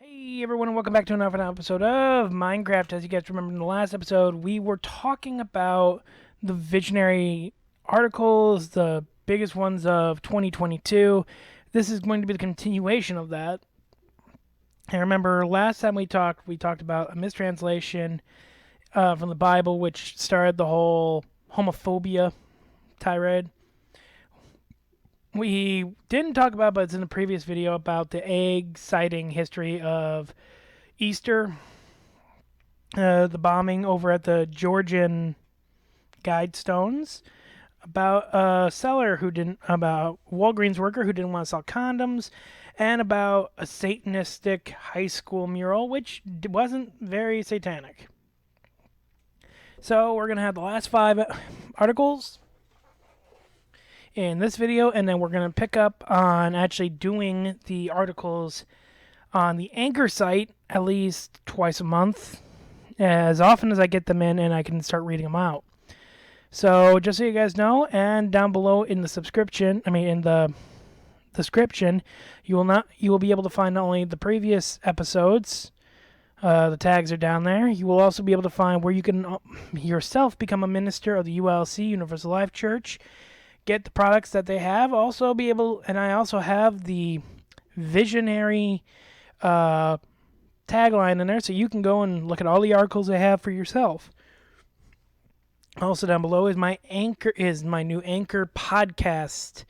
Hey everyone, and welcome back to another episode of Minecraft. As you guys remember in the last episode, we were talking about the visionary articles, the biggest ones of 2022. This is going to be the continuation of that. I remember last time we talked about a mistranslation from the Bible, which started the whole homophobia tirade. We didn't talk about, but it's in the previous video, about the egg sighting history of Easter, the bombing over at the Georgian Guidestones, about a seller who didn't, about Walgreens worker who didn't want to sell condoms, and about a Satanistic high school mural, which wasn't very satanic. So we're going to have the last 5 articles in this video, and then we're going to pick up on actually doing the articles on the Anchor site at least twice a month, as often as I get them in and I can start reading them out. So just so you guys know, and down below in the in the description, you will be able to find not only the previous episodes, the tags are down there. You will also be able to find where you can yourself become a minister of the ULC, Universal Life Church, get the products that they have. Also be able, and I also have the visionary tagline in there, so you can go and look at all the articles I have for yourself. Also down below is my new Anchor podcast.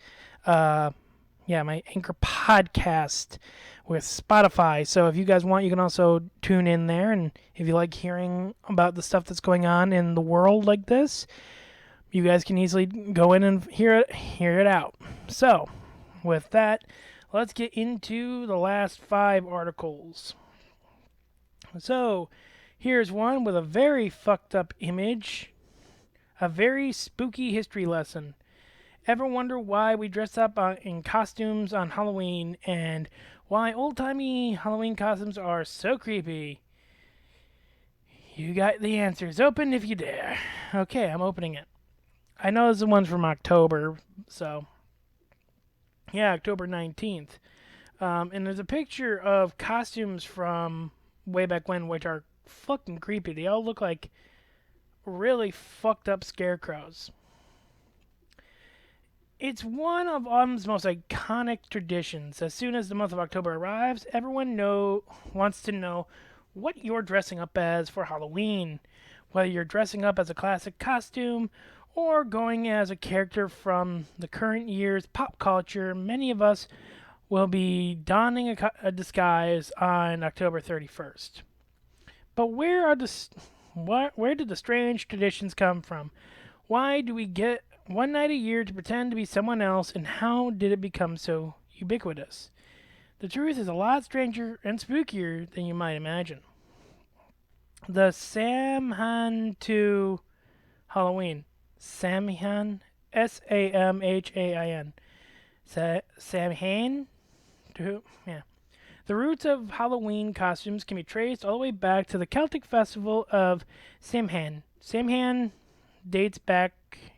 My Anchor podcast with Spotify. So if you guys want, you can also tune in there, and if you like hearing about the stuff that's going on in the world like this, you guys can easily go in and hear it out. So, with that, let's get into the last 5 articles. So, here's one with a very fucked up image. A very spooky history lesson. Ever wonder why we dress up in costumes on Halloween, and why old-timey Halloween costumes are so creepy? You got the answers. Open if you dare. Okay, I'm opening it. I know this one's from October, so yeah, October 19th. And there's a picture of costumes from way back when, which are fucking creepy. They all look like really fucked up scarecrows. It's one of autumn's most iconic traditions. As soon as the month of October arrives, everyone wants to know what you're dressing up as for Halloween. Whether you're dressing up as a classic costume or going as a character from the current year's pop culture, many of us will be donning a disguise on October 31st. But where did the strange traditions come from? Why do we get one night a year to pretend to be someone else, and how did it become so ubiquitous? The truth is a lot stranger and spookier than you might imagine. The Samhain to Halloween. Samhain, Samhain. Samhain? Yeah. The roots of Halloween costumes can be traced all the way back to the Celtic festival of Samhain. Samhain dates back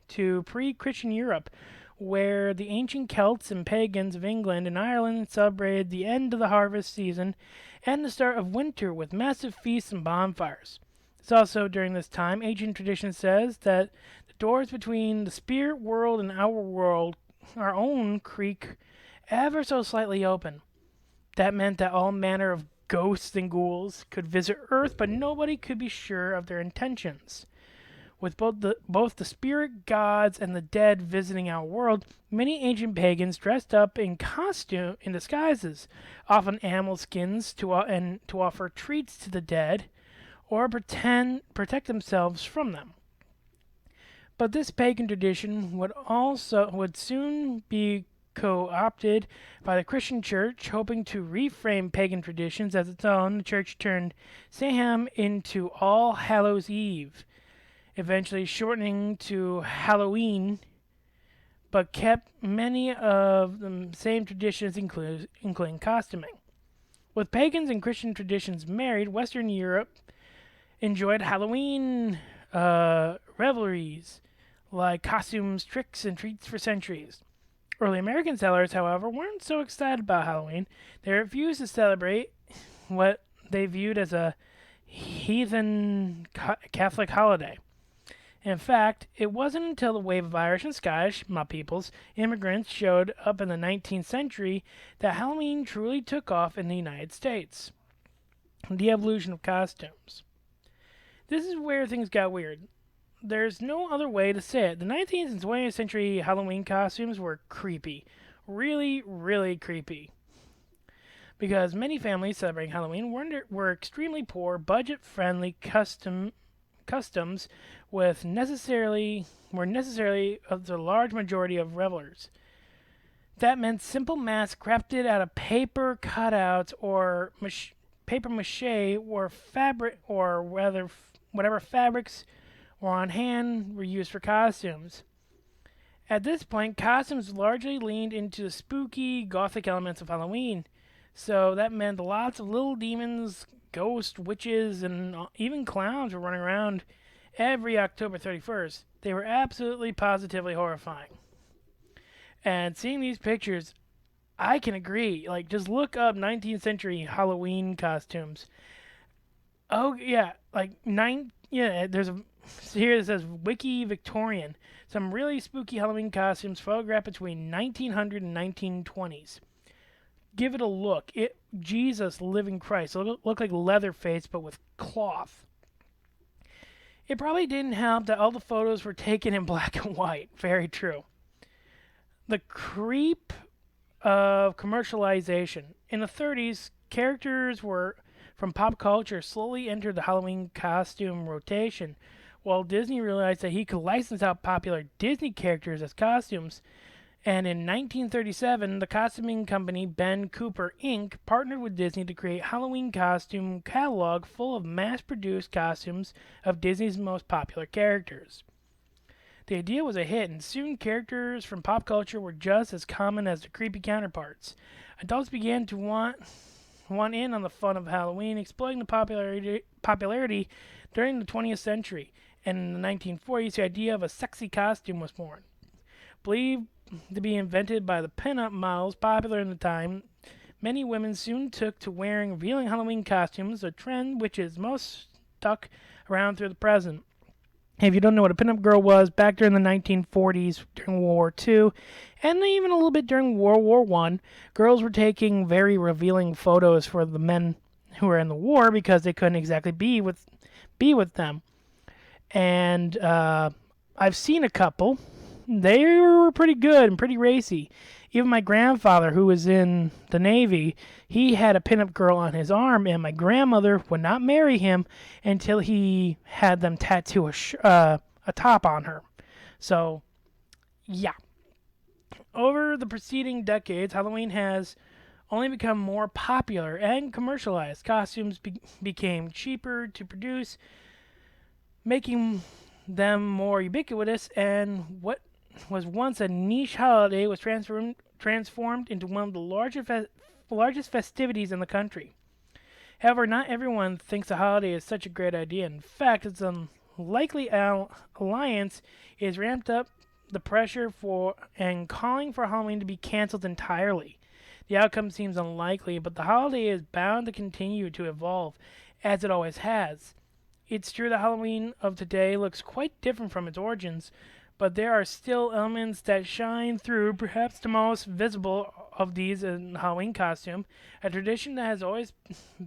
to pre-Christian Europe, where the ancient Celts and pagans of England and Ireland celebrated the end of the harvest season and the start of winter with massive feasts and bonfires. It's also during this time, ancient tradition says, that the doors between the spirit world and our world, our own, creak ever so slightly open. That meant that all manner of ghosts and ghouls could visit Earth, but nobody could be sure of their intentions. With both the spirit gods and the dead visiting our world, many ancient pagans dressed up in disguises, often animal skins, to offer treats to the dead, or protect themselves from them. But this pagan tradition would soon be co-opted by the Christian Church, hoping to reframe pagan traditions as its own. The Church turned Samhain into All Hallows Eve, eventually shortening to Halloween, but kept many of the same traditions, including costuming. With pagans and Christian traditions married, Western Europe enjoyed Halloween revelries like costumes, tricks, and treats for centuries. Early American settlers, however, weren't so excited about Halloween. They refused to celebrate what they viewed as a heathen Catholic holiday. In fact, it wasn't until the wave of Irish and Scottish, my peoples, immigrants showed up in the 19th century that Halloween truly took off in the United States. The evolution of costumes. This is where things got weird. There's no other way to say it. The 19th and 20th century Halloween costumes were creepy. Really, really creepy. Because many families celebrating Halloween were extremely poor, budget-friendly customs were necessarily of the large majority of revelers. That meant simple masks crafted out of paper cutouts or paper mache or fabric or whatever fabrics were on hand were used for costumes. At this point, costumes largely leaned into the spooky, gothic elements of Halloween. So that meant lots of little demons, ghosts, witches, and even clowns were running around every October 31st. They were absolutely positively horrifying. And seeing these pictures, I can agree. Like, just look up 19th century Halloween costumes. Oh, yeah. There's a here that says Wiki Victorian. Some really spooky Halloween costumes photographed between 1900 and 1920s. Give it a look. Jesus, living Christ. It looked like Leatherface, but with cloth. It probably didn't help that all the photos were taken in black and white. Very true. The creep of commercialization. In the 30s, characters from pop culture slowly entered the Halloween costume rotation. While Disney realized that he could license out popular Disney characters as costumes, and in 1937, the costuming company Ben Cooper Inc. partnered with Disney to create a Halloween costume catalog full of mass-produced costumes of Disney's most popular characters. The idea was a hit, and soon characters from pop culture were just as common as their creepy counterparts. Adults began to want in on the fun of Halloween, exploiting the popularity during the 20th century. And in the 1940s, the idea of a sexy costume was born. Believed to be invented by the pin-up models popular in the time, many women soon took to wearing revealing Halloween costumes, a trend which is most stuck around through the present. If you don't know what a pin-up girl was, back during the 1940s, during World War II, and even a little bit during World War I, girls were taking very revealing photos for the men who were in the war because they couldn't exactly be with them. And I've seen a couple. They were pretty good and pretty racy. Even my grandfather, who was in the Navy, he had a pinup girl on his arm, and my grandmother would not marry him until he had them tattoo a top on her. So, yeah. Over the preceding decades, Halloween has only become more popular and commercialized. Costumes became cheaper to produce, making them more ubiquitous, and what was once a niche holiday was transformed into one of the largest festivities in the country. However, not everyone thinks the holiday is such a great idea. In fact, its unlikely alliance is ramped up the pressure for and calling for Halloween to be canceled entirely. The outcome seems unlikely, but the holiday is bound to continue to evolve, as it always has. It's true the Halloween of today looks quite different from its origins, but there are still elements that shine through. Perhaps the most visible of these in the Halloween costume, a tradition that has always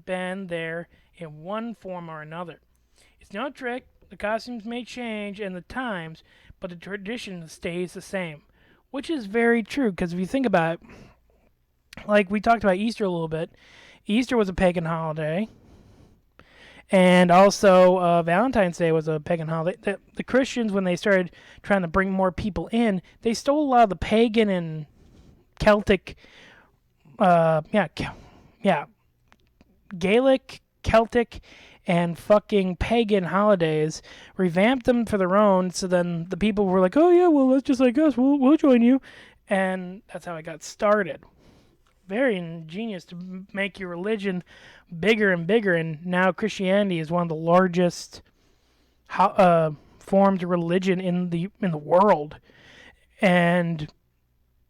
been there in one form or another. It's no trick, the costumes may change and the times, but the tradition stays the same, which is very true, because if you think about it, like we talked about Easter a little bit, Easter was a pagan holiday. And also, Valentine's Day was a pagan holiday. The Christians, when they started trying to bring more people in, they stole a lot of the pagan and Celtic, Gaelic, Celtic, and fucking pagan holidays, revamped them for their own. So then the people were like, "Oh yeah, well that's just like us. We'll join you," and that's how it got started. Very ingenious to make your religion bigger and bigger, and now Christianity is one of the largest forms of religion in the world, and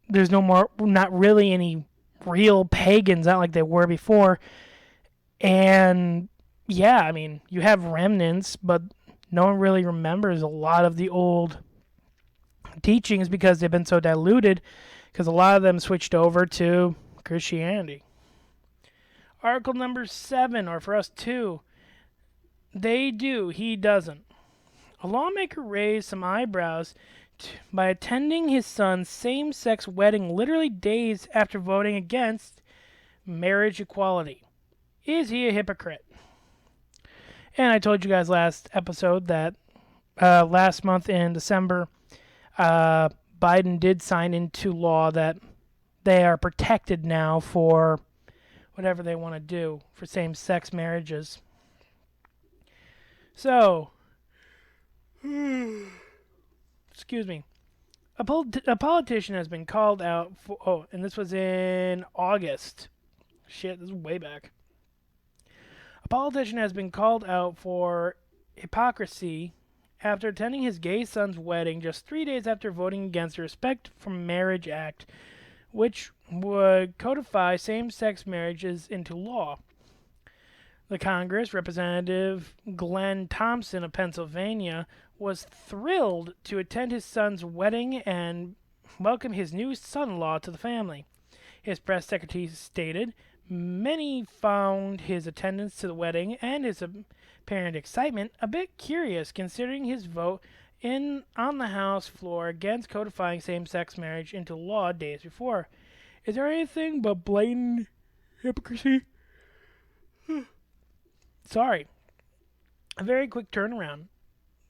there's not really any real pagans, not like they were before. And yeah, I mean, you have remnants, but no one really remembers a lot of the old teachings because they've been so diluted, because a lot of them switched over to Christianity. Article number 7, or for us 2, they do, he doesn't. A lawmaker raised some eyebrows by attending his son's same sex wedding literally days after voting against marriage equality. Is he a hypocrite? And I told you guys last episode that last month in December, Biden did sign into law that they are protected now for whatever they want to do for same sex marriages. So, excuse me. A politician has been called out for. Oh, and this was in August. Shit, this is way back. A politician has been called out for hypocrisy after attending his gay son's wedding just 3 days after voting against the Respect for Marriage Act, which would codify same sex marriages into law. The Congress, Representative Glenn Thompson of Pennsylvania, was thrilled to attend his son's wedding and welcome his new son-in-law to the family. His press secretary stated, many found his attendance to the wedding and his apparent excitement a bit curious considering his vote on the House floor against codifying same-sex marriage into law days before. Is there anything but blatant hypocrisy? Sorry. A very quick turnaround.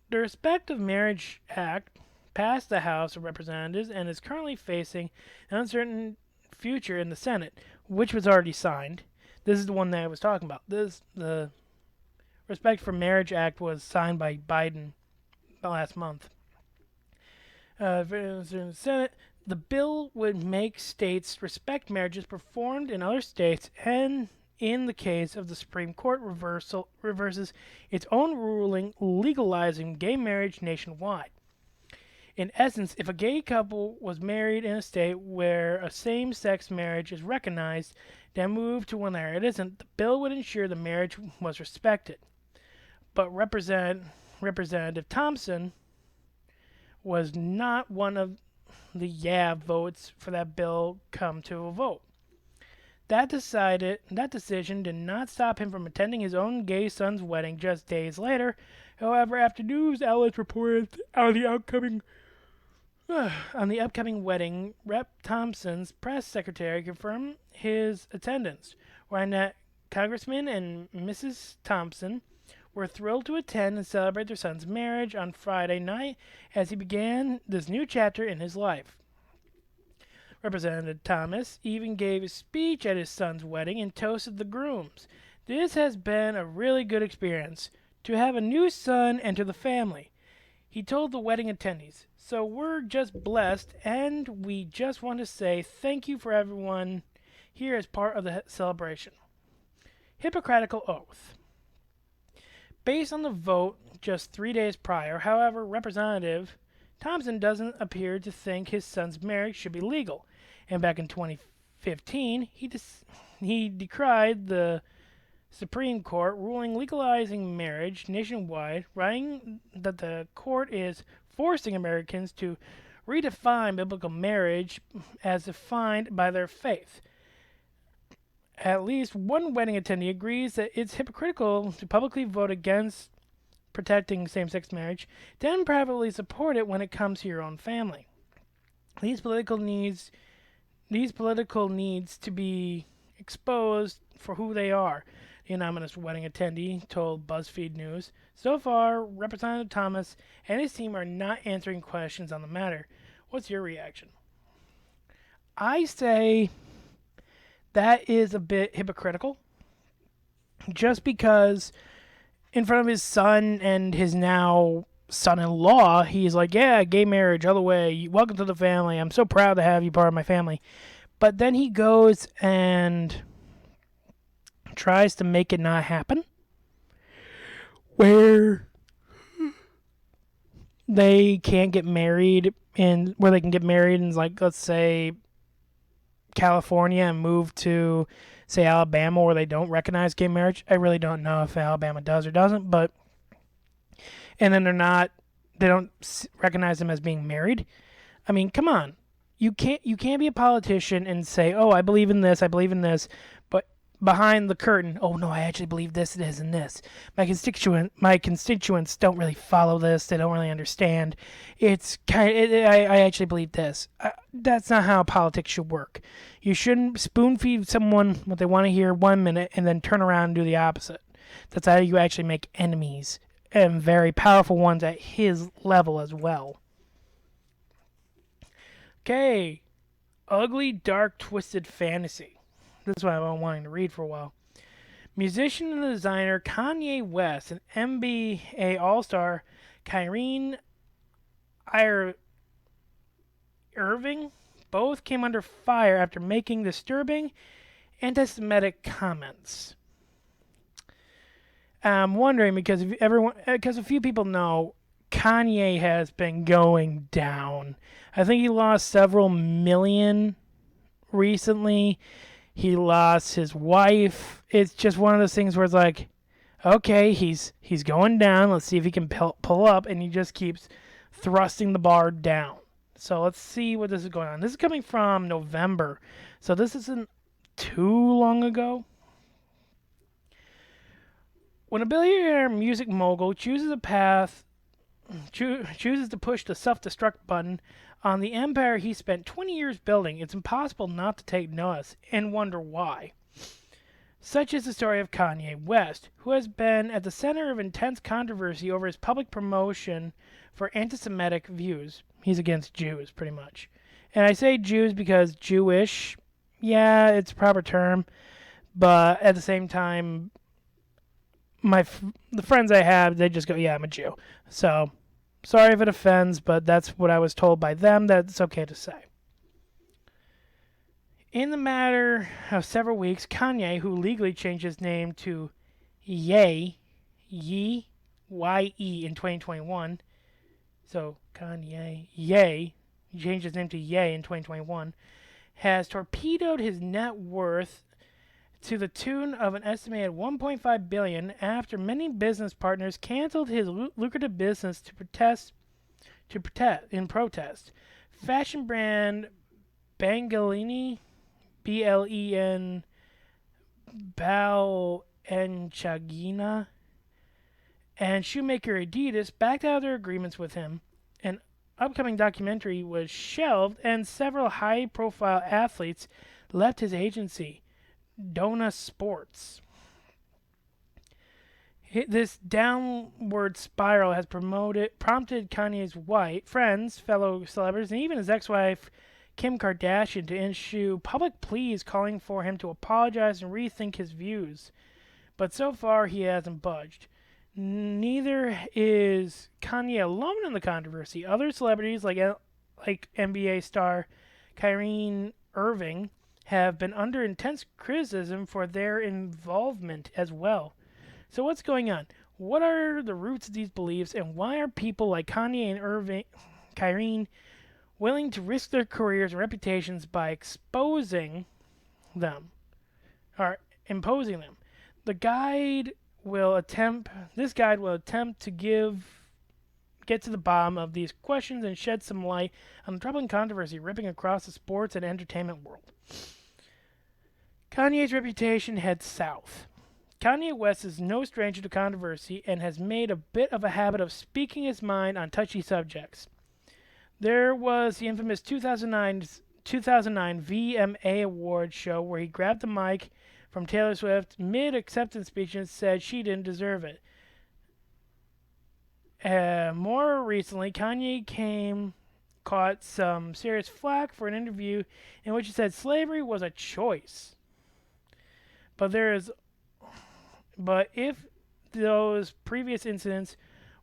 The Respect of Marriage Act passed the House of Representatives and is currently facing an uncertain future in the Senate, which was already signed. This is the one that I was talking about. The Respect for Marriage Act was signed by Biden last month. In the Senate, the bill would make states respect marriages performed in other states and in the case of the Supreme Court reverses its own ruling legalizing gay marriage nationwide. In essence, if a gay couple was married in a state where a same-sex marriage is recognized, then moved to one where it isn't, the bill would ensure the marriage was respected. But Representative Thompson was not one of the yeah votes for that bill come to a vote. That decision did not stop him from attending his own gay son's wedding just days later. However, after news outlets reported on the upcoming wedding, Rep. Thompson's press secretary confirmed his attendance, wherein that Congressman and Mrs. Thompson were thrilled to attend and celebrate their son's marriage on Friday night as he began this new chapter in his life. Representative Thomas even gave a speech at his son's wedding and toasted the grooms. This has been a really good experience to have a new son enter the family, he told the wedding attendees. So we're just blessed, and we just want to say thank you for everyone here as part of the celebration. Hippocratical oath. Based on the vote just 3 days prior, however, Representative Thompson doesn't appear to think his son's marriage should be legal, and back in 2015, he decried the Supreme Court ruling legalizing marriage nationwide, writing that the court is forcing Americans to redefine biblical marriage as defined by their faith. At least one wedding attendee agrees that it's hypocritical to publicly vote against protecting same-sex marriage, then privately support it when it comes to your own family. These political needs to be exposed for who they are, the anonymous wedding attendee told BuzzFeed News. So far, Representative Thomas and his team are not answering questions on the matter. What's your reaction? I say that is a bit hypocritical, just because in front of his son and his now son-in-law, he's like, yeah, gay marriage all the way. Welcome to the family. I'm so proud to have you part of my family. But then he goes and tries to make it not happen, where they can't get married where they can get married in, like, let's say California and move to say Alabama, where they don't recognize gay marriage. I really don't know if Alabama does or doesn't, but and then they don't recognize them as being married. I mean, come on. You can't be a politician and say, "Oh, I believe in this, I believe in this," but behind the curtain, "Oh no, I actually believe this, this, and this." My constituents don't really follow this. They don't really understand. I actually believe this. That's not how politics should work. You shouldn't spoon feed someone what they want to hear 1 minute and then turn around and do the opposite. That's how you actually make enemies, and very powerful ones at his level as well. Okay, ugly, dark, twisted fantasy. This is what I've been wanting to read for a while. Musician and designer Kanye West and NBA All-Star Kyrie Irving both came under fire after making disturbing antisemitic comments. I'm wondering because a few people know Kanye has been going down. I think he lost several million recently. He lost his wife. It's just one of those things where it's like, okay, he's going down. Let's see if he can pull up, and he just keeps thrusting the bar down. So let's see what this is going on. This is coming from November, so this isn't too long ago. When a billionaire music mogul chooses to push the self-destruct button on the empire he spent 20 years building, it's impossible not to take notice and wonder why. Such is the story of Kanye West, who has been at the center of intense controversy over his public promotion for anti-Semitic views. He's against Jews, pretty much. And I say Jews because Jewish, yeah, it's a proper term, but at the same time, the friends I have, they just go, yeah, I'm a Jew. So, sorry if it offends, but that's what I was told by them that it's okay to say. In the matter of several weeks, Kanye, who legally changed his name to Ye, Y-E in 2021, so Kanye, he changed his name to Ye in 2021, has torpedoed his net worth to the tune of an estimated $1.5 billion after many business partners canceled his lucrative business in protest. Fashion brand Bangalini, B-L-E-N, Balenciaga, and shoemaker Adidas backed out of their agreements with him. An upcoming documentary was shelved, and several high-profile athletes left his agency, Dona Sports. This downward spiral has prompted Kanye's friends, fellow celebrities, and even his ex-wife Kim Kardashian to issue public pleas calling for him to apologize and rethink his views. But so far, he hasn't budged. Neither is Kanye alone in the controversy. Other celebrities like NBA star Kyrie Irving have been under intense criticism for their involvement as well. So what's going on? What are the roots of these beliefs, and why are people like Kanye and Kyrie willing to risk their careers and reputations by exposing them or imposing them? This guide will attempt to get to the bottom of these questions and shed some light on the troubling controversy ripping across the sports and entertainment world. Kanye's reputation heads south. Kanye West is no stranger to controversy and has made a bit of a habit of speaking his mind on touchy subjects. There was the infamous 2009 VMA Awards show where he grabbed the mic from Taylor Swift mid-acceptance speech and said she didn't deserve it. More recently, Kanye caught some serious flack for an interview in which he said slavery was a choice. But if those previous incidents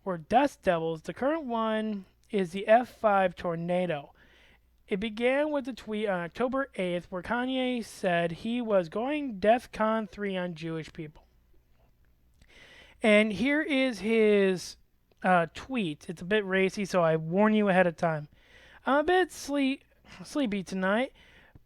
were dust devils, the current one is the F5 tornado. It began with a tweet on October 8th where Kanye said he was going DEFCON 3 on Jewish people. And here is his tweet. It's a bit racy, so I warn you ahead of time. I'm a bit sleepy tonight,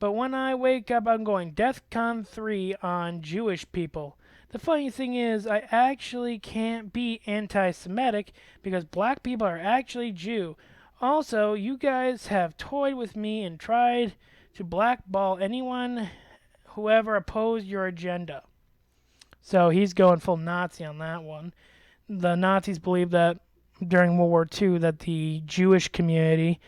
But when I wake up, I'm going DEFCON 3 on Jewish people. The funny thing is, I actually can't be anti Semitic because black people are actually Jew. Also, you guys have toyed with me and tried to blackball anyone whoever opposed your agenda. So he's going full Nazi on that one. The Nazis believed that during World War II that the Jewish community,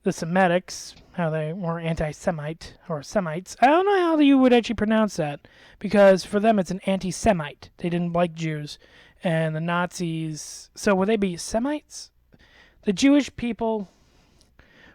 the Semitics, how they were anti-Semite or Semites. I don't know how you would actually pronounce that because for them it's an anti-Semite. They didn't like Jews, and the Nazis. So would they be Semites? The Jewish people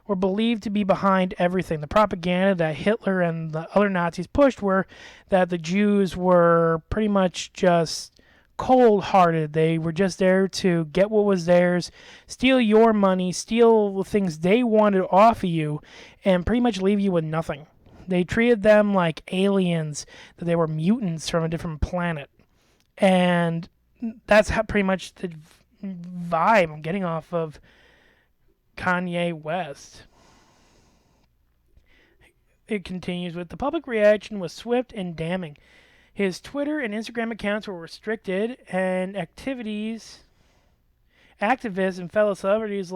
were believed to be behind everything. The propaganda that Hitler and the other Nazis pushed were that the Jews were pretty much just cold-hearted. They were just there to get what was theirs, steal your money, steal the things they wanted off of you, and pretty much leave you with nothing. They treated them like aliens, that they were mutants from a different planet. And that's how pretty much the vibe I'm getting off of Kanye West. It continues with the public reaction was swift and damning. His Twitter and Instagram accounts were restricted, and activists and fellow celebrities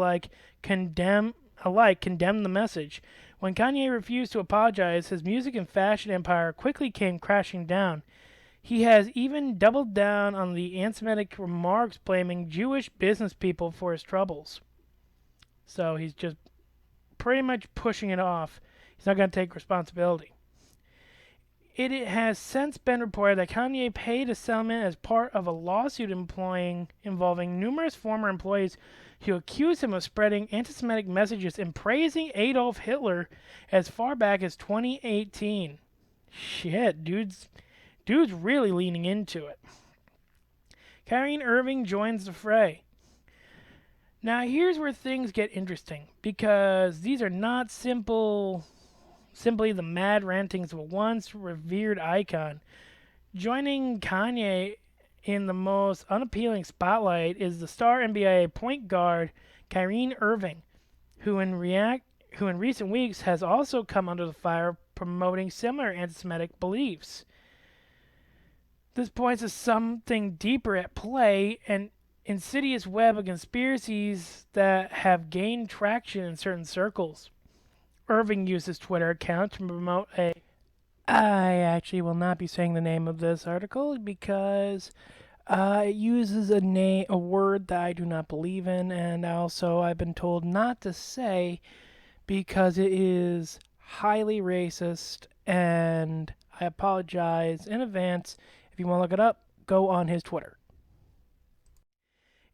condemned the message. When Kanye refused to apologize, his music and fashion empire quickly came crashing down. He has even doubled down on the antisemitic remarks, blaming Jewish business people for his troubles. So he's just pretty much pushing it off. He's not going to take responsibility. It has since been reported that Kanye paid a settlement as part of a lawsuit involving numerous former employees who accused him of spreading anti-Semitic messages and praising Adolf Hitler as far back as 2018. Shit, dude's really leaning into it. Kyrie Irving joins the fray. Now here's where things get interesting, because these are not simply the mad rantings of a once revered icon. Joining Kanye in the most unappealing spotlight is the star NBA point guard Kyrie Irving, who in recent weeks has also come under the fire promoting similar anti-Semitic beliefs. This points to something deeper at play, an insidious web of conspiracies that have gained traction in certain circles. Irving used his Twitter account to promote I actually will not be saying the name of this article because it uses a word that I do not believe in, and also I've been told not to say because it is highly racist, and I apologize in advance. If you want to look it up, go on his Twitter.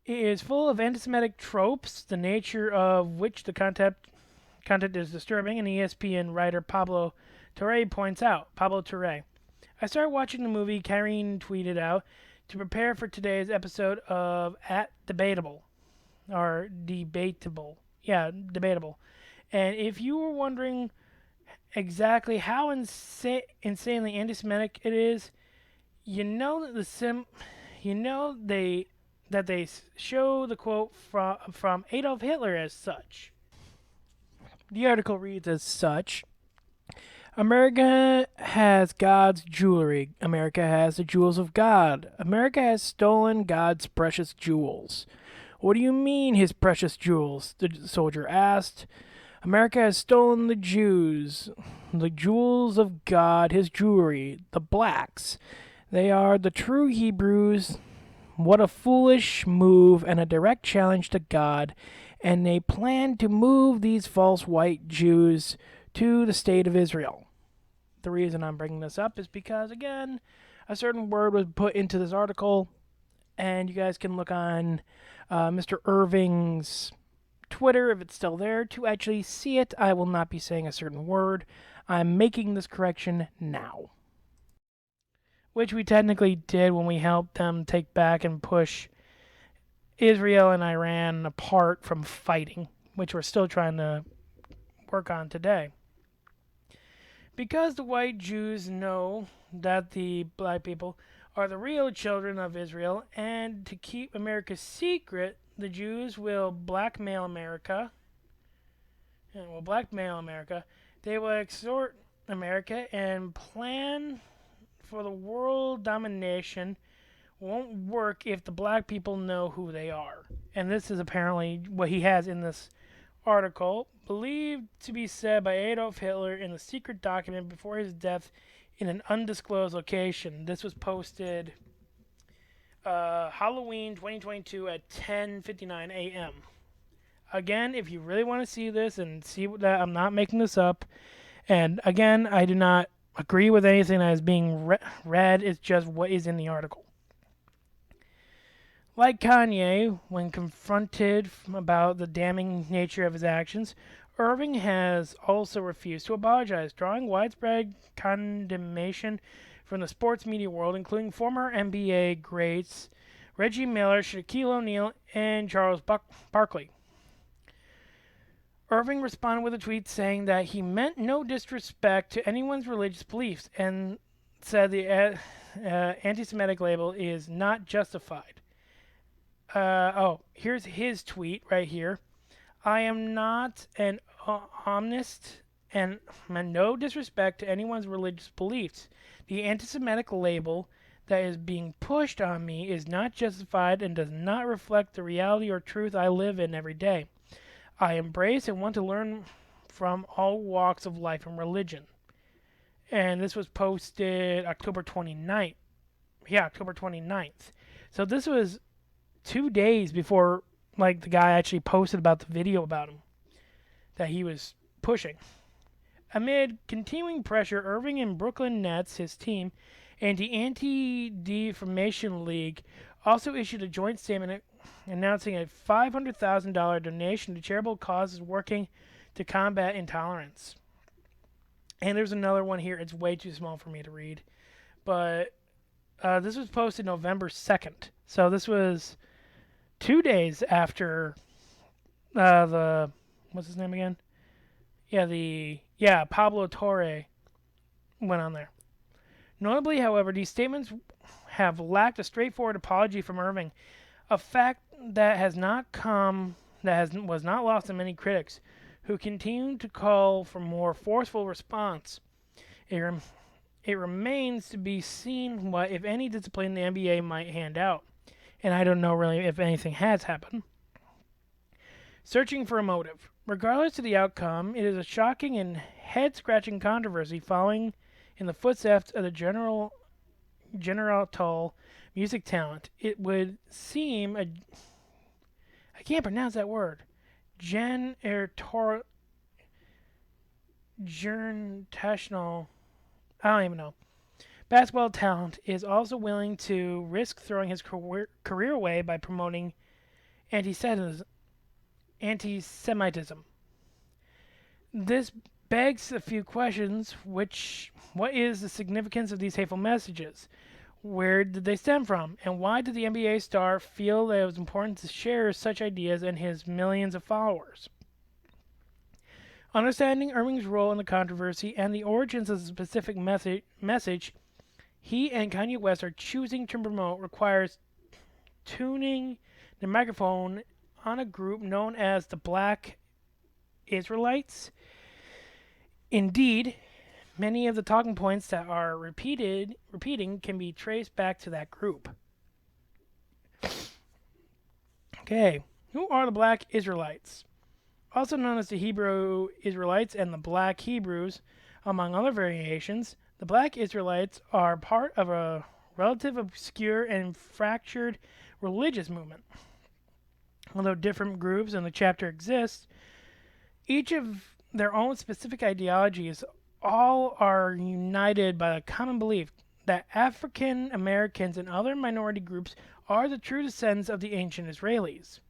It is full of anti-Semitic tropes, the nature of which the content is disturbing, and ESPN writer Pablo Torre points out. I started watching the movie, Karine tweeted out, to prepare for today's episode of At Debatable. Or Debatable. Yeah, Debatable. And if you were wondering exactly how insanely anti-Semitic it is, you know that they show the quote from Adolf Hitler as such. The article reads as such: America has God's jewelry. America has the jewels of God. America has stolen God's precious jewels. What do you mean, his precious jewels? The soldier asked. America has stolen the Jews, the jewels of God, his jewelry, the blacks. They are the true Hebrews. What a foolish move and a direct challenge to God. And they plan to move these false white Jews to the state of Israel. The reason I'm bringing this up is because, again, a certain word was put into this article, and you guys can look on Mr. Irving's Twitter, if it's still there, to actually see it. I will not be saying a certain word. I'm making this correction now, which we technically did when we helped them take back and push Israel and Iran apart from fighting, which we're still trying to work on today. Because the white Jews know that the black people are the real children of Israel, and to keep America secret, the Jews will blackmail America. They will extort America and plan for the world domination won't work if the black people know who they are. And this is apparently what he has in this article, believed to be said by Adolf Hitler in a secret document before his death in an undisclosed location. This was posted Halloween 2022 at 10:59 a.m. Again, if you really want to see this and see that I'm not making this up, and again, I do not agree with anything that is being read, it's just what is in the article. Like Kanye, when confronted about the damning nature of his actions, Irving has also refused to apologize, drawing widespread condemnation from the sports media world, including former NBA greats Reggie Miller, Shaquille O'Neal, and Charles Barkley. Irving responded with a tweet saying that he meant no disrespect to anyone's religious beliefs and said the anti-Semitic label is not justified. Here's his tweet right here. I am not an omnist and no disrespect to anyone's religious beliefs. The anti-Semitic label that is being pushed on me is not justified and does not reflect the reality or truth I live in every day. I embrace and want to learn from all walks of life and religion. And this was posted October 29th. Yeah, October 29th. So this was 2 days before the guy actually posted about the video about him that he was pushing. Amid continuing pressure, Irving and Brooklyn Nets, his team, and the Anti-Defamation League also issued a joint statement announcing a $500,000 donation to charitable causes working to combat intolerance. And there's another one here. It's way too small for me to read. But this was posted November 2nd. So this was 2 days after what's his name again? Pablo Torre went on there. Notably, however, these statements have lacked a straightforward apology from Irving, a fact that was not lost on many critics, who continue to call for more forceful response. It remains to be seen what, if any, discipline the NBA might hand out, and I don't know really if anything has happened. Searching for a motive. Regardless of the outcome, it is a shocking and head-scratching controversy following in the footsteps of the generator music talent. It would seem I can't pronounce that word. Generational. I don't even know. Basketball talent is also willing to risk throwing his career away by promoting anti-Semitism. This begs a few questions. What is the significance of these hateful messages? Where did they stem from? And why did the NBA star feel that it was important to share such ideas and his millions of followers? Understanding Irving's role in the controversy and the origins of the specific message he and Kanye West are choosing to promote requires tuning the microphone on a group known as the Black Israelites. Indeed, many of the talking points that are repeating can be traced back to that group. Okay, who are the Black Israelites? Also known as the Hebrew Israelites and the Black Hebrews, among other variations, the Black Israelites are part of a relatively obscure and fractured religious movement. Although different groups in the chapter exist, each of their own specific ideologies, all are united by a common belief that African Americans and other minority groups are the true descendants of the ancient Israelis.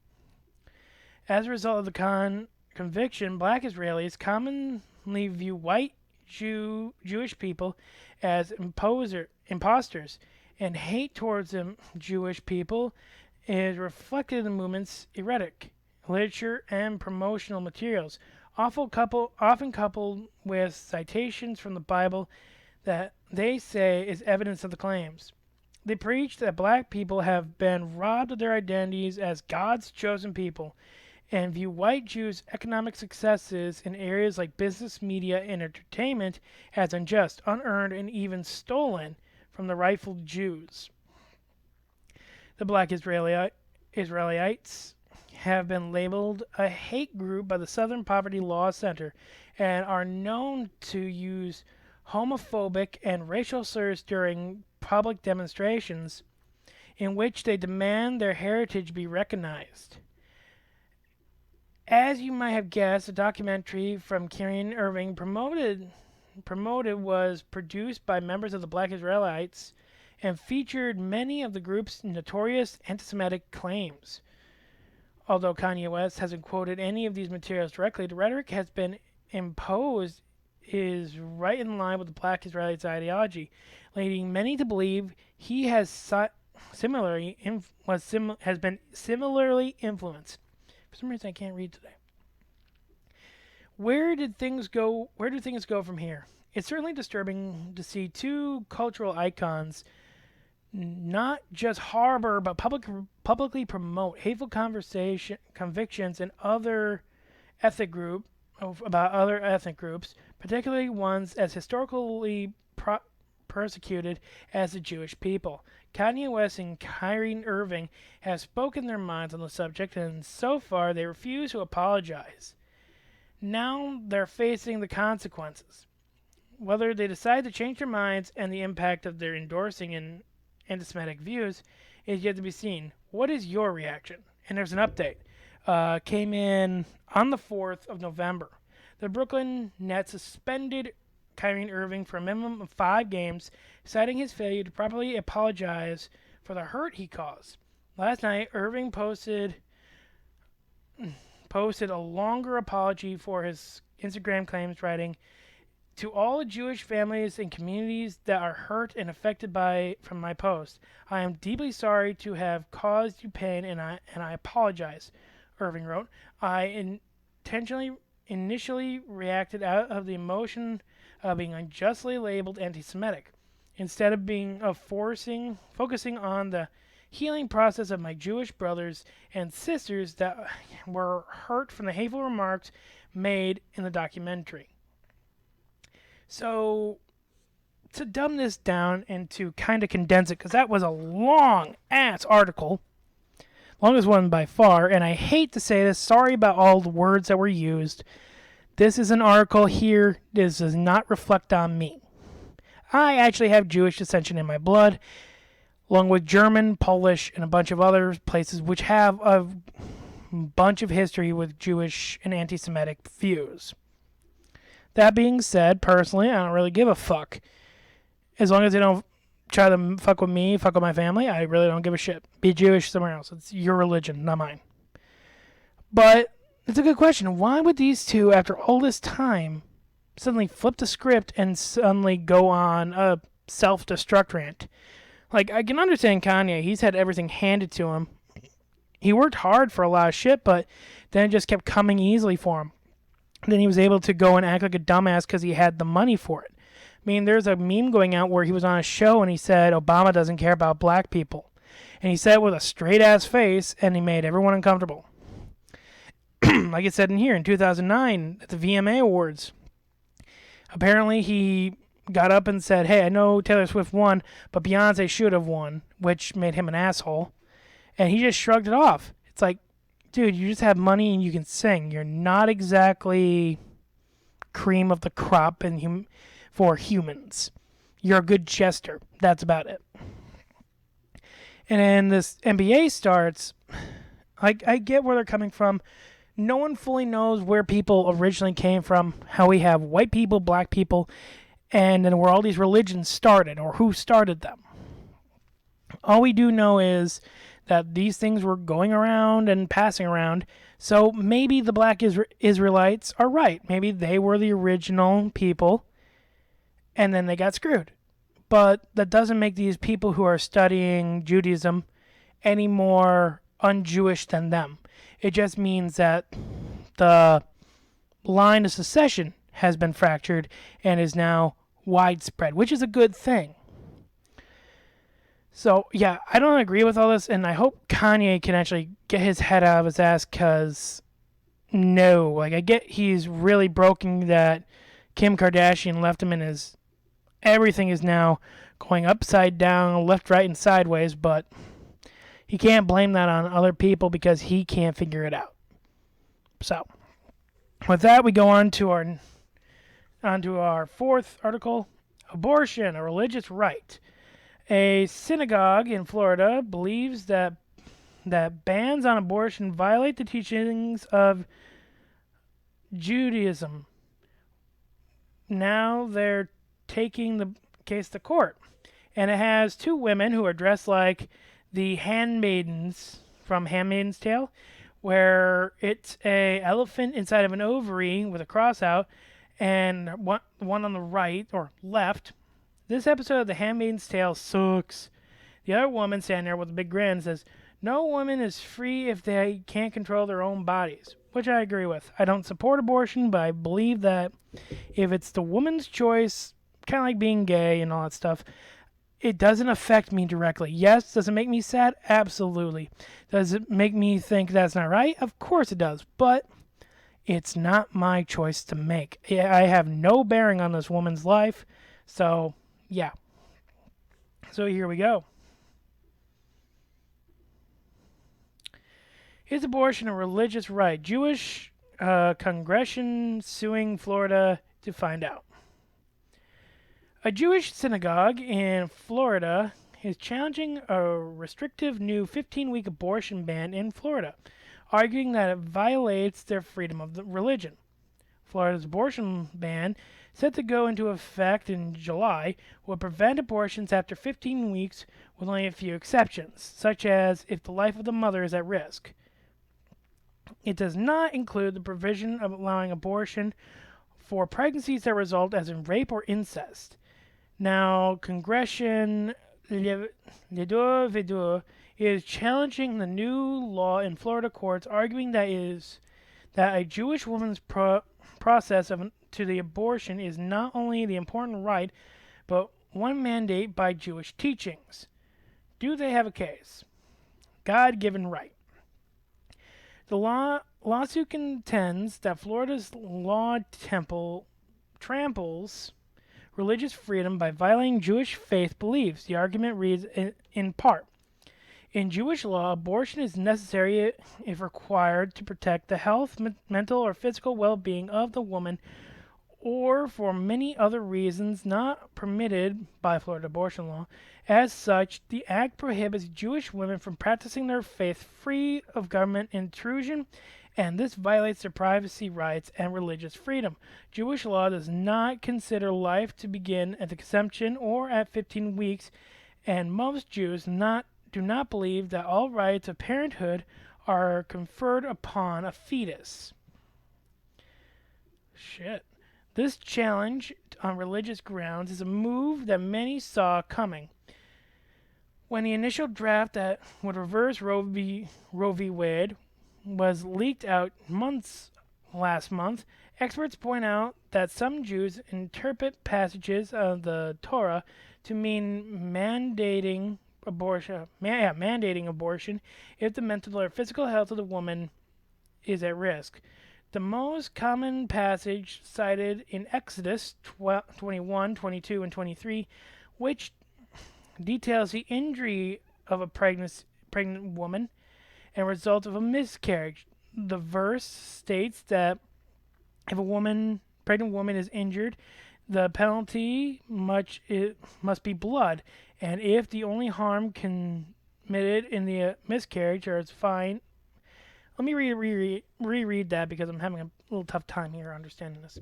As a result of the conviction, Black Israelis commonly view white Jewish people as imposters, and hate towards the Jewish people is reflected in the movement's rhetoric, literature, and promotional materials, often coupled with citations from the Bible that they say is evidence of the claims. They preach that black people have been robbed of their identities as God's chosen people, and view white Jews' economic successes in areas like business, media, and entertainment as unjust, unearned, and even stolen from the rightful Jews. The black Israelites have been labeled a hate group by the Southern Poverty Law Center and are known to use homophobic and racial slurs during public demonstrations in which they demand their heritage be recognized. As you might have guessed, a documentary from Kieran Irving promoted was produced by members of the Black Israelites and featured many of the group's notorious antisemitic claims. Although Kanye West hasn't quoted any of these materials directly, the rhetoric has been imposed is right in line with the Black Israelites' ideology, leading many to believe he has been similarly influenced. For some reason, I can't read today. Where do things go from here? It's certainly disturbing to see two cultural icons not just harbor but publicly promote hateful convictions and other about other ethnic groups, particularly ones as historically persecuted as the Jewish people. Kanye West and Kyrie Irving have spoken their minds on the subject, and so far they refuse to apologize. Now they're facing the consequences. Whether they decide to change their minds and the impact of their endorsing and anti-Semitic views is yet to be seen. What is your reaction? And there's an update. Came in on the 4th of November. The Brooklyn Nets suspended Kyrie Irving for a minimum of 5 games, citing his failure to properly apologize for the hurt he caused. Last night, Irving posted a longer apology for his Instagram claims, writing, "To all the Jewish families and communities that are hurt and affected from my post, I am deeply sorry to have caused you pain, and I apologize," Irving wrote. "I initially reacted out of the emotion of being unjustly labeled anti-Semitic, instead of focusing on the healing process of my Jewish brothers and sisters that were hurt from the hateful remarks made in the documentary." So, to dumb this down and to kind of condense it, because that was a long-ass article, longest one by far, and I hate to say this, sorry about all the words that were used. This is an article here, this does not reflect on me. I actually have Jewish descent in my blood, along with German, Polish, and a bunch of other places which have a bunch of history with Jewish and anti-Semitic views. That being said, personally, I don't really give a fuck. As long as they don't try to fuck with me, fuck with my family, I really don't give a shit. Be Jewish somewhere else. It's your religion, not mine. But it's a good question. Why would these two, after all this time, suddenly flip the script and suddenly go on a self-destruct rant? Like, I can understand Kanye. He's had everything handed to him. He worked hard for a lot of shit, but then it just kept coming easily for him. Then he was able to go and act like a dumbass because he had the money for it. I mean, there's a meme going out where he was on a show and he said Obama doesn't care about black people. And he said it with a straight-ass face, and he made everyone uncomfortable. Like it said in here, in 2009, at the VMA Awards, apparently he got up and said, "Hey, I know Taylor Swift won, but Beyonce should have won," which made him an asshole. And he just shrugged it off. It's like, dude, you just have money and you can sing. You're not exactly cream of the crop for humans. You're a good jester. That's about it. And then this NBA starts. I get where they're coming from. No one fully knows where people originally came from, how we have white people, black people, and then where all these religions started or who started them. All we do know is that these things were going around and passing around. So maybe the black Israelites are right. Maybe they were the original people and then they got screwed. But that doesn't make these people who are studying Judaism any more un-Jewish than them. It just means that the line of secession has been fractured and is now widespread, which is a good thing. So, yeah, I don't agree with all this, and I hope Kanye can actually get his head out of his ass, because no. Like, I get he's really broken that Kim Kardashian left him in his. Everything is now going upside down, left, right, and sideways, but he can't blame that on other people because he can't figure it out. So, with that, we go on to our fourth article: abortion, a religious right. A synagogue in Florida believes that bans on abortion violate the teachings of Judaism. Now they're taking the case to court. And it has two women who are dressed like the handmaidens from Handmaid's Tale, where it's a elephant inside of an ovary with a cross out, and one on the right or left. This episode of The Handmaid's Tale sucks. The other woman standing there with a big grin says, "No woman is free if they can't control their own bodies," which I agree with. I don't support abortion, but I believe that if it's the woman's choice, kind of like being gay and all that stuff, it doesn't affect me directly. Yes, does it make me sad? Absolutely. Does it make me think that's not right? Of course it does. But it's not my choice to make. I have no bearing on this woman's life. So, yeah. So here we go. Is abortion a religious right? Jewish congregation suing Florida to find out. A Jewish synagogue in Florida is challenging a restrictive new 15-week abortion ban in Florida, arguing that it violates their freedom of the religion. Florida's abortion ban, set to go into effect in July, will prevent abortions after 15 weeks with only a few exceptions, such as if the life of the mother is at risk. It does not include the provision of allowing abortion for pregnancies that result as in rape or incest. Now, Congression Leader Vedur is challenging the new law in Florida courts, arguing that a Jewish woman's process to the abortion is not only the important right, but one mandate by Jewish teachings. Do they have a case? God-given right. The lawsuit contends that Florida's law tramples religious freedom by violating Jewish faith beliefs. The argument reads in part, in Jewish law, abortion is necessary if required to protect the health, mental, or physical well-being of the woman, or for many other reasons not permitted by Florida abortion law. As such, the act prohibits Jewish women from practicing their faith free of government intrusion, and this violates their privacy rights and religious freedom. Jewish law does not consider life to begin at the conception or at 15 weeks, and most Jews do not believe that all rights of parenthood are conferred upon a fetus. Shit. This challenge on religious grounds is a move that many saw coming. When the initial draft that would reverse Roe v. Wade was leaked out last month, experts point out that some Jews interpret passages of the Torah to mean mandating abortion if the mental or physical health of the woman is at risk. The most common passage cited in Exodus 21, 22, and 23, which details the injury of a pregnant woman and result of a miscarriage. The verse states that if a pregnant woman is injured, the penalty must be blood, and if the only harm committed in the miscarriage or is fine. Let me reread that because I'm having a little tough time here understanding this.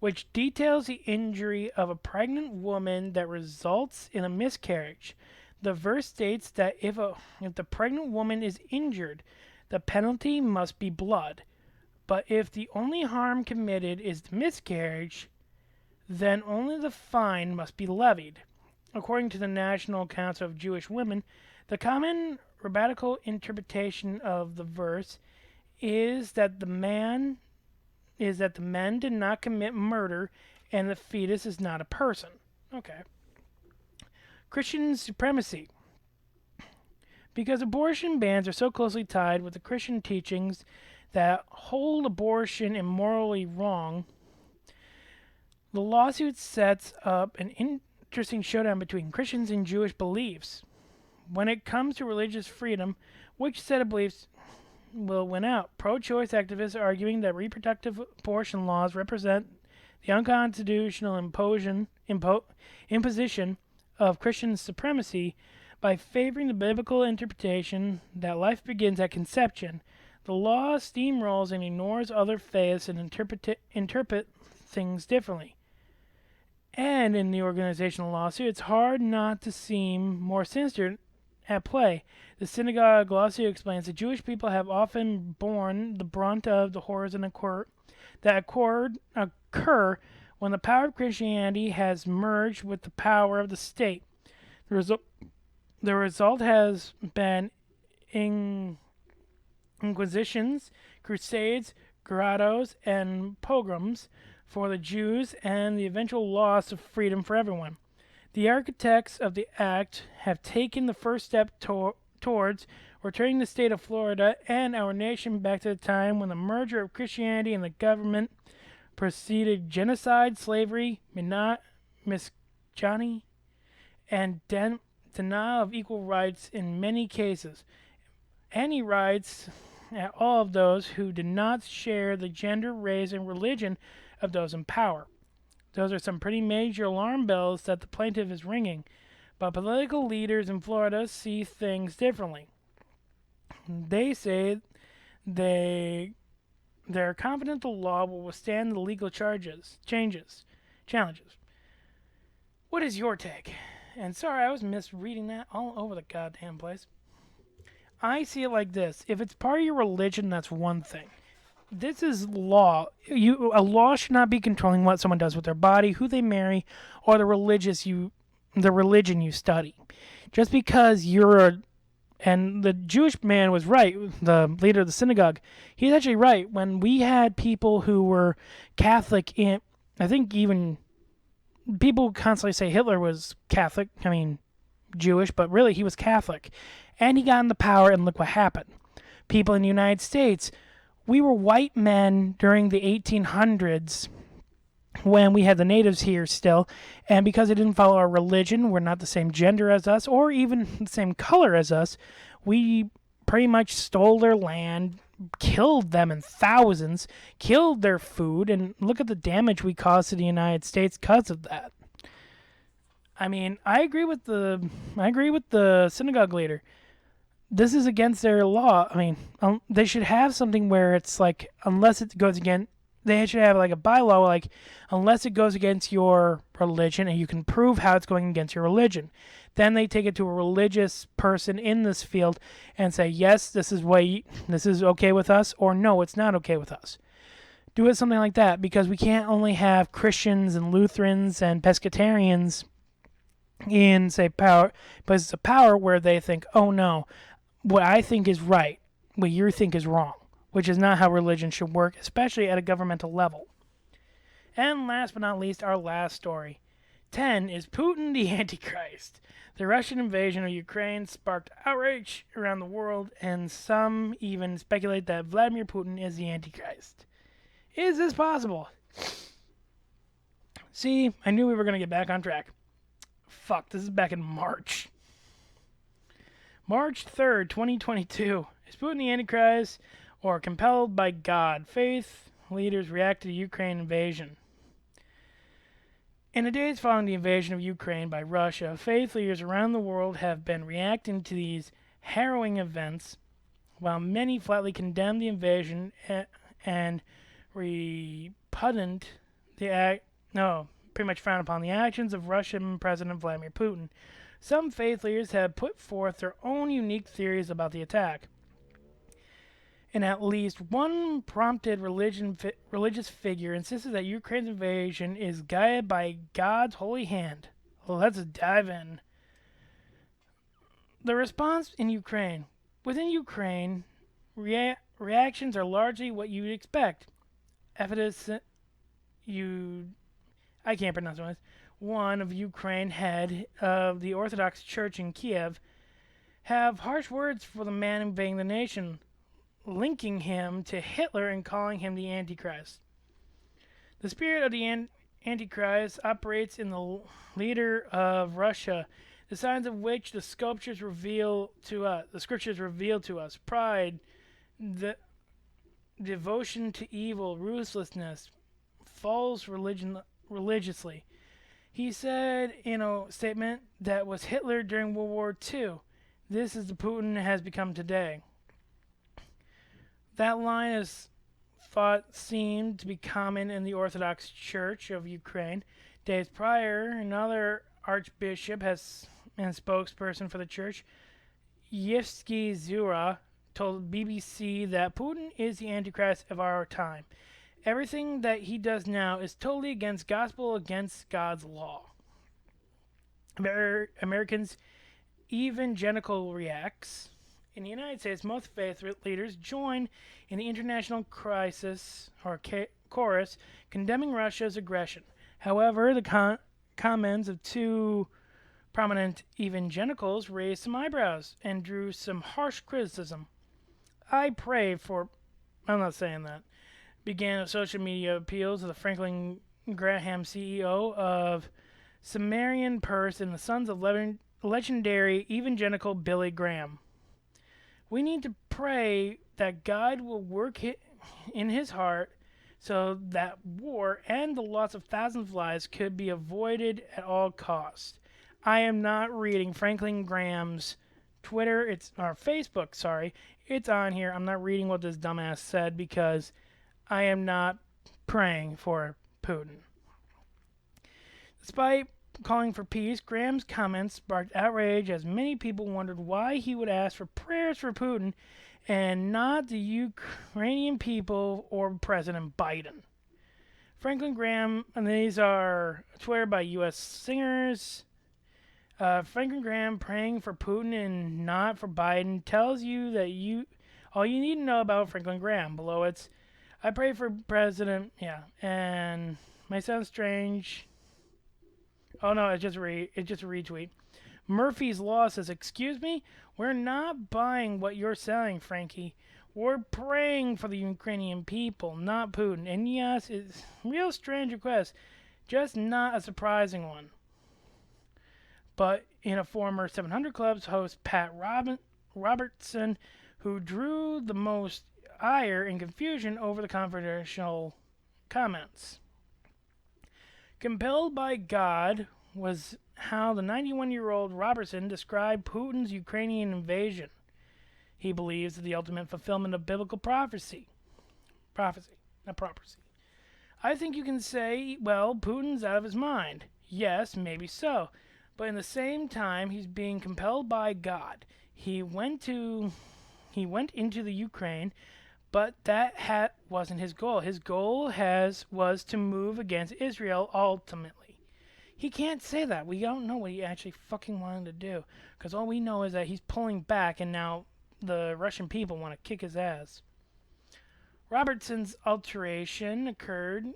Which details the injury of a pregnant woman that results in a miscarriage. The verse states that if the pregnant woman is injured, the penalty must be blood. But if the only harm committed is the miscarriage, then only the fine must be levied. According to the National Council of Jewish Women, the common rabbinical interpretation of the verse is that the men did not commit murder and the fetus is not a person. Okay. Christian supremacy. Because abortion bans are so closely tied with the Christian teachings that hold abortion immorally wrong. The lawsuit sets up an interesting showdown between Christians and Jewish beliefs. When it comes to religious freedom, which set of beliefs will win out? Pro-choice activists are arguing that reproductive abortion laws represent the unconstitutional imposition of Christian supremacy by favoring the biblical interpretation that life begins at conception. The law steamrolls and ignores other faiths and interpret things differently. And in the organizational lawsuit, it's hard not to seem more sinister at play. The synagogue lawsuit explains that Jewish people have often borne the brunt of the horrors that occur when the power of Christianity has merged with the power of the state. The result has been inquisitions, crusades, grottos, and pogroms for the Jews and the eventual loss of freedom for everyone. The architects of the act have taken the first step towards returning the state of Florida and our nation back to the time when the merger of Christianity and the government preceded genocide, slavery, miscongeny, and denial of equal rights in many cases. Any rights at all of those who did not share the gender, race, and religion of those in power. Those are some pretty major alarm bells that the plaintiff is ringing, but political leaders in Florida see things differently. They say they're confident the law will withstand the legal challenges. What is your take? And sorry, I was misreading that all over the goddamn place. I see it like this. If it's part of your religion, that's one thing. This is law. A law should not be controlling what someone does with their body, who they marry, or the religion you study. Just because and the Jewish man was right, the leader of the synagogue. He's actually right. When we had people who were Catholic, I think even people constantly say Hitler was Catholic. I mean, Jewish, but really he was Catholic. And he got into power, and look what happened. People in the United States, we were white men during the 1800s when we had the natives here still, and because they didn't follow our religion, we're not the same gender as us, or even the same color as us, we pretty much stole their land, killed them in thousands, killed their food, and look at the damage we caused to the United States because of that. I mean, I agree with the synagogue leader. This is against their law. I mean, they should have something where it's like, unless it goes against, they should have like a bylaw, like, unless it goes against your religion and you can prove how it's going against your religion. Then they take it to a religious person in this field and say, yes, this is okay with us, or no, it's not okay with us. Do it something like that, because we can't only have Christians and Lutherans and Pescatarians in, say, places of power where they think, oh no, what I think is right, what you think is wrong, which is not how religion should work, especially at a governmental level. And last but not least, our last story. 10 is Putin the Antichrist. The Russian invasion of Ukraine sparked outrage around the world, and some even speculate that Vladimir Putin is the Antichrist. Is this possible? See, I knew we were going to get back on track. Fuck, this is back in March. March 3rd, 2022. Is Putin the Antichrist or compelled by God? Faith leaders react to the Ukraine invasion. In the days following the invasion of Ukraine by Russia, faith leaders around the world have been reacting to these harrowing events, while many flatly condemn the invasion and pretty much frown upon the actions of Russian President Vladimir Putin. Some faith leaders have put forth their own unique theories about the attack. And at least one prompted religious figure insisted that Ukraine's invasion is guided by God's holy hand. Let's dive in. The response in Ukraine. Within Ukraine, reactions are largely what you'd expect. I can't pronounce this. One of Ukraine, head of the Orthodox Church in Kiev, have harsh words for the man invading the nation. linking him to Hitler and calling him the Antichrist. The spirit of the Antichrist operates in the leader of Russia, the signs of which the scriptures reveal to us: pride, the devotion to evil, ruthlessness, false religion religiously. He said in a statement that was Hitler during World War II. This is the Putin has become today. That line is thought seemed to be common in the Orthodox Church of Ukraine. Days prior, another archbishop and spokesperson for the church, Yevsky Zura, told BBC that Putin is the Antichrist of our time. Everything that he does now is totally against gospel, against God's law. Americans evangelical reacts. In the United States, most faith leaders join in the international chorus condemning Russia's aggression. However, the comments of two prominent evangelicals raised some eyebrows and drew some harsh criticism. I'm not saying that, began a social media appeal to the Franklin Graham CEO of Samarian Purse and the sons of legendary evangelical Billy Graham. We need to pray that God will work in his heart so that war and the loss of thousands of lives could be avoided at all costs. I am not reading Franklin Graham's Facebook, it's on here. I'm not reading what this dumbass said because I am not praying for Putin. Despite calling for peace, Graham's comments sparked outrage as many people wondered why he would ask for prayers for Putin and not the Ukrainian people or President Biden. Franklin Graham, and these are swear by U.S. singers. Franklin Graham praying for Putin and not for Biden tells you that all you need to know about Franklin Graham. Below it's, I pray for President, and might sound strange. Oh no, it's just a retweet. Murphy's Law says, excuse me? We're not buying what you're selling, Frankie. We're praying for the Ukrainian people, not Putin. And yes, it's a real strange request, just not a surprising one. But in a former 700 Club's host, Pat Robertson, who drew the most ire and confusion over the controversial comments. Compelled by God was how the 91-year-old Robertson described Putin's Ukrainian invasion. He believes the ultimate fulfillment of biblical prophecy. Not prophecy. I think you can say, well, Putin's out of his mind. Yes, maybe so. But in the same time, he's being compelled by God. He went into the Ukraine, but that wasn't his goal. His goal was to move against Israel ultimately. He can't say that. We don't know what he actually fucking wanted to do. Because all we know is that he's pulling back and now the Russian people want to kick his ass. Robertson's alteration appeared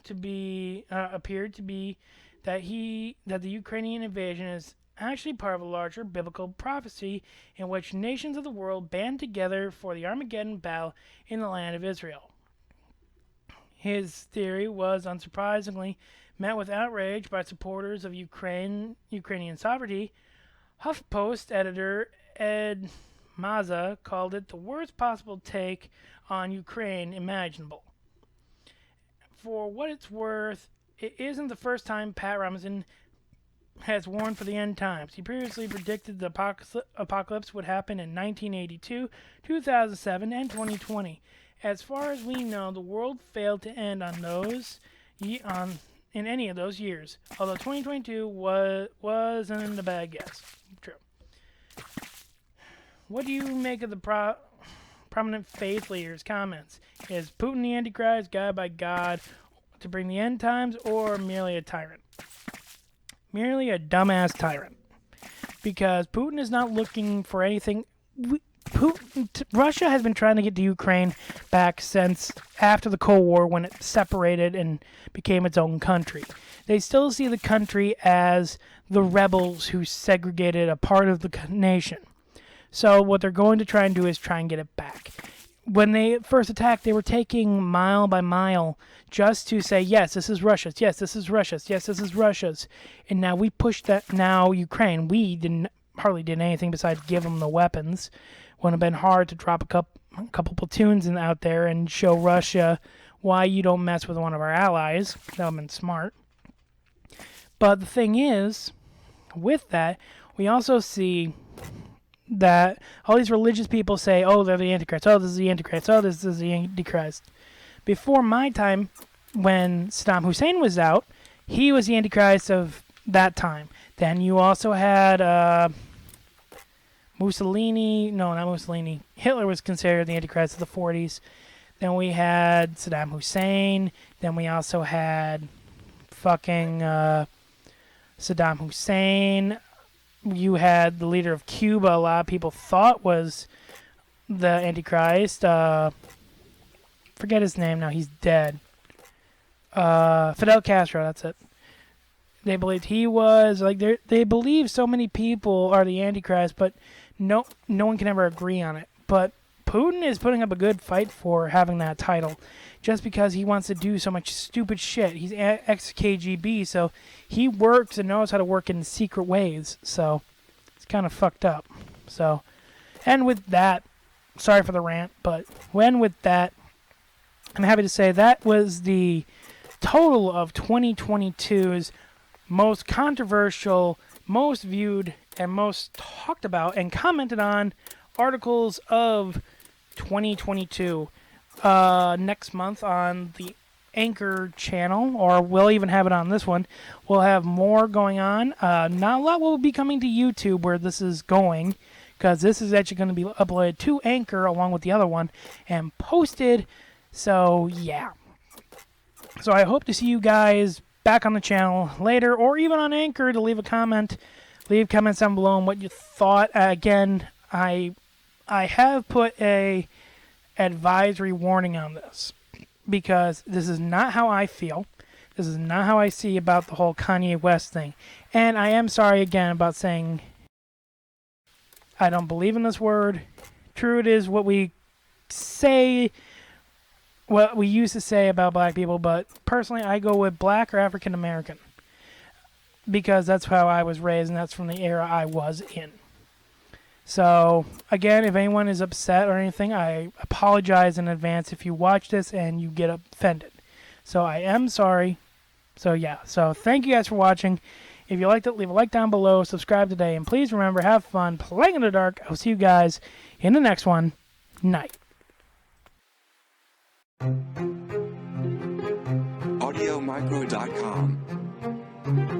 to be that the Ukrainian invasion is actually part of a larger biblical prophecy in which nations of the world band together for the Armageddon battle in the land of Israel. His theory was, unsurprisingly, met with outrage by supporters of Ukrainian sovereignty. HuffPost editor Ed Maza called it the worst possible take on Ukraine imaginable. For what it's worth, it isn't the first time Pat Robertson has warned for the end times. He previously predicted the apocalypse would happen in 1982, 2007, and 2020. As far as we know, the world failed to end on in any of those years, although 2022 wasn't a bad guess. True. What do you make of the prominent faith leaders' comments? Is Putin the Antichrist, guided by God to bring the end times, or merely a tyrant? Merely a dumbass tyrant. Because Putin is not looking for anything. Russia has been trying to get the Ukraine back since after the Cold War, when it separated and became its own country. They still see the country as the rebels who segregated a part of the nation. So what they're going to try and do is try and get it back. when they first attacked, they were taking mile by mile just to say, yes, this is Russia's, yes, this is Russia's, yes, this is Russia's. And now we pushed that, now Ukraine, we hardly did anything besides give them the weapons. Wouldn't have been hard to drop a couple platoons out there and show Russia why you don't mess with one of our allies. That would have been smart. But the thing is, with that, we also see that all these religious people say, oh, they're the Antichrist, oh, this is the Antichrist, oh, this is the Antichrist. Before my time, when Saddam Hussein was out, he was the Antichrist of that time. Then you also had Mussolini. No, not Mussolini. Hitler was considered the Antichrist of the 40s. Then we had Saddam Hussein. Then we also had fucking Saddam Hussein. You had the leader of Cuba, a lot of people thought was the Antichrist. Forget his name now, he's dead. Fidel Castro, that's it. They believed he was, like, they believe so many people are the Antichrist, but no one can ever agree on it. But Putin is putting up a good fight for having that title, just because he wants to do so much stupid shit. He's ex-KGB, so he works and knows how to work in secret ways. So it's kind of fucked up. So, and with that, sorry for the rant, but with that, I'm happy to say that was the total of 2022's most controversial, most viewed, and most talked about and commented on articles of 2022. Next month on the Anchor channel, or we'll even have it on this one, we'll have more going on. Not a lot will be coming to YouTube where this is going, because this is actually going to be uploaded to Anchor along with the other one and posted. So yeah, so I hope to see you guys back on the channel later, or even on Anchor, to leave a comment. Leave comments down below on what you thought. Again, I have put a advisory warning on this, because this is not how I feel. This is not how I see about the whole Kanye West thing. And I am sorry again about saying I don't believe in this word. True, it is what we say, what we used to say about black people, but personally I go with black or African American, because that's how I was raised and that's from the era I was in. So, again, if anyone is upset or anything, I apologize in advance if you watch this and you get offended. So, I am sorry. So, yeah. So, thank you guys for watching. If you liked it, leave a like down below, subscribe today, and please remember, have fun playing in the dark. I'll see you guys in the next one. Night. AudioMicro.com